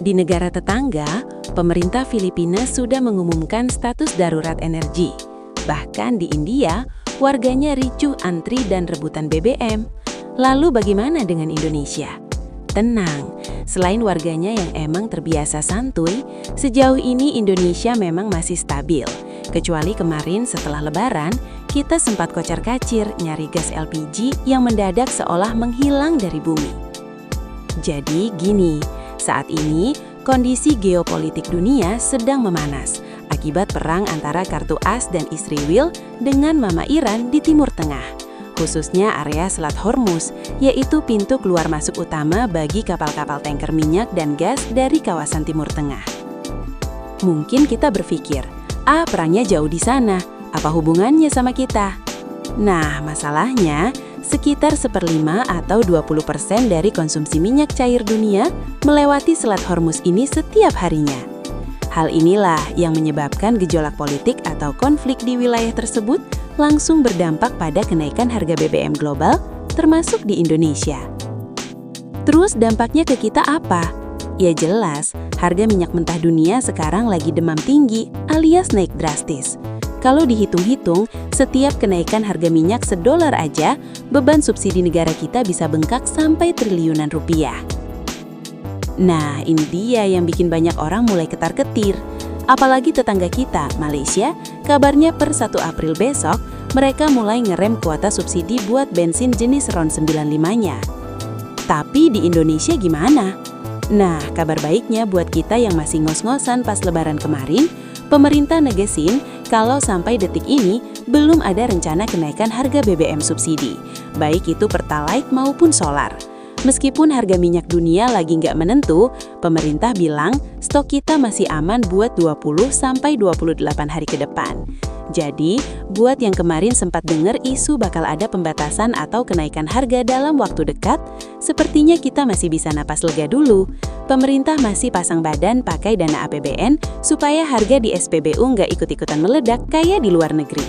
Di negara tetangga, pemerintah Filipina sudah mengumumkan status darurat energi. Bahkan di India, warganya ricuh antri dan rebutan BBM. Lalu bagaimana dengan Indonesia? Tenang, selain warganya yang emang terbiasa santuy, sejauh ini Indonesia memang masih stabil. Kecuali kemarin setelah Lebaran, kita sempat kocar-kacir nyari gas LPG yang mendadak seolah menghilang dari bumi. Jadi gini, saat ini kondisi geopolitik dunia sedang memanas akibat perang antara Kartu As dan Istri Wil dengan Mama Iran di Timur Tengah, khususnya area Selat Hormuz, yaitu pintu keluar masuk utama bagi kapal-kapal tanker minyak dan gas dari kawasan Timur Tengah. Mungkin kita berpikir, perangnya jauh di sana, apa hubungannya sama kita? Nah, masalahnya, sekitar 1/5 atau 20% dari konsumsi minyak cair dunia melewati Selat Hormuz ini setiap harinya. Hal inilah yang menyebabkan gejolak politik atau konflik di wilayah tersebut langsung berdampak pada kenaikan harga BBM global, termasuk di Indonesia. Terus dampaknya ke kita apa? Ya jelas, harga minyak mentah dunia sekarang lagi demam tinggi alias naik drastis. Kalau dihitung-hitung, setiap kenaikan harga minyak $1 aja, beban subsidi negara kita bisa bengkak sampai triliunan rupiah. Nah, ini dia yang bikin banyak orang mulai ketar-ketir. Apalagi tetangga kita, Malaysia, kabarnya per 1 April besok, mereka mulai ngerem kuota subsidi buat bensin jenis RON 95-nya. Tapi di Indonesia gimana? Nah, kabar baiknya buat kita yang masih ngos-ngosan pas Lebaran kemarin, pemerintah negesin kalau sampai detik ini belum ada rencana kenaikan harga BBM subsidi, baik itu Pertalite maupun solar. Meskipun harga minyak dunia lagi nggak menentu, pemerintah bilang stok kita masih aman buat 20-28 hari ke depan. Jadi, buat yang kemarin sempat dengar isu bakal ada pembatasan atau kenaikan harga dalam waktu dekat, sepertinya kita masih bisa napas lega dulu. Pemerintah masih pasang badan pakai dana APBN supaya harga di SPBU nggak ikut-ikutan meledak kayak di luar negeri.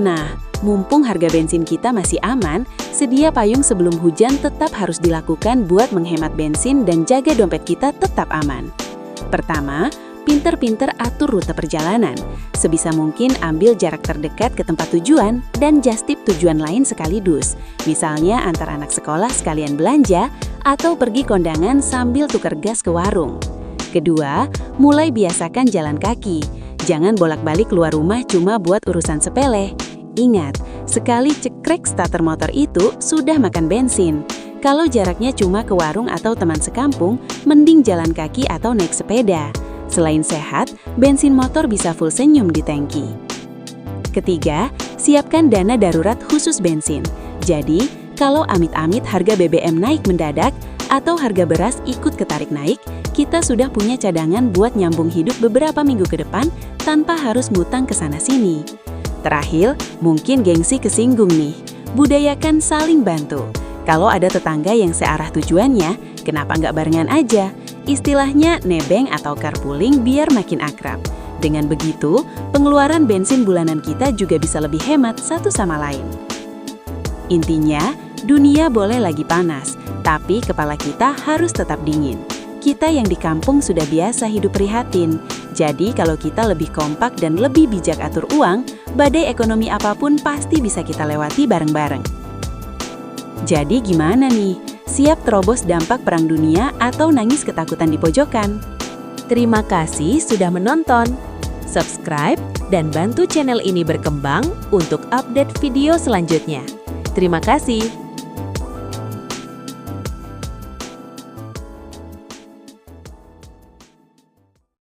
Nah, mumpung harga bensin kita masih aman, sedia payung sebelum hujan tetap harus dilakukan buat menghemat bensin dan jaga dompet kita tetap aman. Pertama, pinter-pinter atur rute perjalanan. Sebisa mungkin ambil jarak terdekat ke tempat tujuan dan just tip tujuan lain sekaligus. Misalnya antar anak sekolah sekalian belanja atau pergi kondangan sambil tukar gas ke warung. Kedua, mulai biasakan jalan kaki. Jangan bolak-balik keluar rumah cuma buat urusan sepele. Ingat, sekali cekrek starter motor itu sudah makan bensin. Kalau jaraknya cuma ke warung atau teman sekampung, mending jalan kaki atau naik sepeda. Selain sehat, bensin motor bisa full senyum di tangki. Ketiga, siapkan dana darurat khusus bensin. Jadi, kalau amit-amit harga BBM naik mendadak atau harga beras ikut ketarik naik, kita sudah punya cadangan buat nyambung hidup beberapa minggu ke depan tanpa harus ngutang ke sana-sini. Terakhir, mungkin gengsi kesinggung nih. Budayakan saling bantu. Kalau ada tetangga yang searah tujuannya, kenapa nggak barengan aja? Istilahnya nebeng atau carpooling biar makin akrab. Dengan begitu, pengeluaran bensin bulanan kita juga bisa lebih hemat satu sama lain. Intinya, dunia boleh lagi panas, tapi kepala kita harus tetap dingin. Kita yang di kampung sudah biasa hidup prihatin. Jadi kalau kita lebih kompak dan lebih bijak atur uang, badai ekonomi apapun pasti bisa kita lewati bareng-bareng. Jadi gimana nih? Siap terobos dampak perang dunia atau nangis ketakutan di pojokan? Terima kasih sudah menonton. Subscribe dan bantu channel ini berkembang untuk update video selanjutnya. Terima kasih.